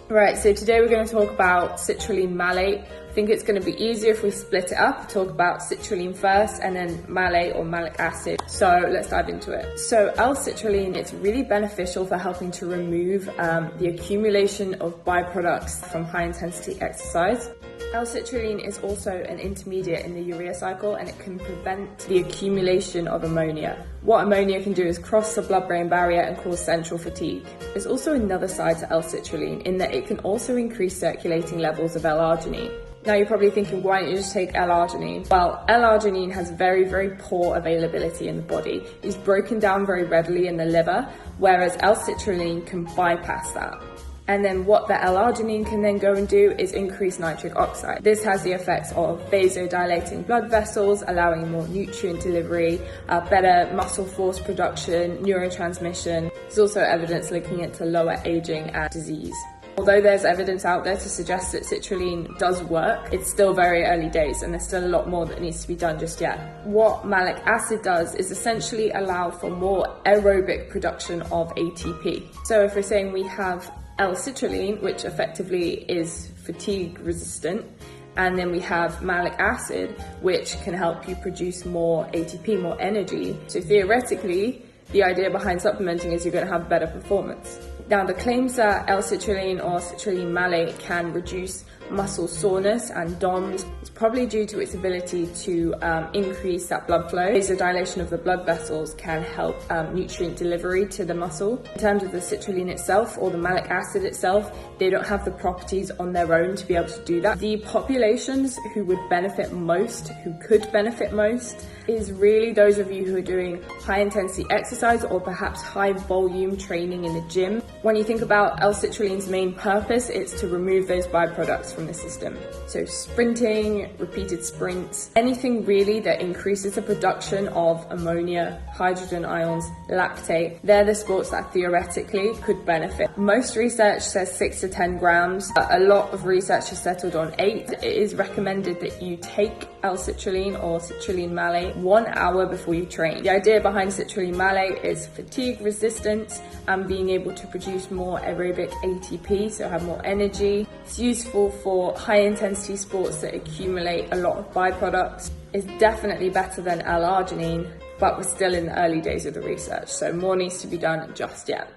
Right, so today we're going to talk about citrulline malate. I think it's going to be easier if we split it up, talk about citrulline first and then malate or malic acid. So let's dive into it. So L-citrulline, it's really beneficial for helping to remove the accumulation of byproducts from high intensity exercise. L-citrulline is also an intermediate in the urea cycle, and it can prevent the accumulation of ammonia. What ammonia can do is cross the blood-brain barrier and cause central fatigue. There's also another side to L-citrulline in that it can also increase circulating levels of L-arginine. Now you're probably thinking, why don't you just take L-arginine? Well, L-arginine has very, very poor availability in the body. It's broken down very readily in the liver, whereas L-citrulline can bypass that. And then what the L-arginine can then go and do is increase nitric oxide. This has the effects of vasodilating blood vessels, allowing more nutrient delivery, better muscle force production, neurotransmission. There's also evidence looking into lower aging and disease. Although there's evidence out there to suggest that citrulline does work, it's still very early days and there's still a lot more that needs to be done just yet. What malic acid does is essentially allow for more aerobic production of ATP. So if we're saying we have L-citrulline, which effectively is fatigue resistant, and then we have malic acid, which can help you produce more ATP, more energy. So theoretically, the idea behind supplementing is you're going to have better performance. Now, the claims that L-citrulline or citrulline malate can reduce muscle soreness and DOMS is probably due to its ability to increase that blood flow. Vasodilation of the blood vessels can help nutrient delivery to the muscle. In terms of the citrulline itself or the malic acid itself, they don't have the properties on their own to be able to do that. The populations who would benefit most, who could benefit most, is really those of you who are doing high intensity exercise or perhaps high volume training in the gym. When you think about L-citrulline's main purpose, it's to remove those byproducts from the system. So sprinting, repeated sprints, anything really that increases the production of ammonia, hydrogen ions, lactate, they're the sports that theoretically could benefit. Most research says 6 to 10 grams. A lot of research has settled on 8. It is recommended that you take L-citrulline or citrulline malate 1 hour before you train. The idea behind citrulline malate is fatigue resistance and being able to produce more aerobic ATP, so have more energy. It's useful for high intensity sports that accumulate a lot of byproducts. It's definitely better than L-arginine, but we're still in the early days of the research, so more needs to be done just yet.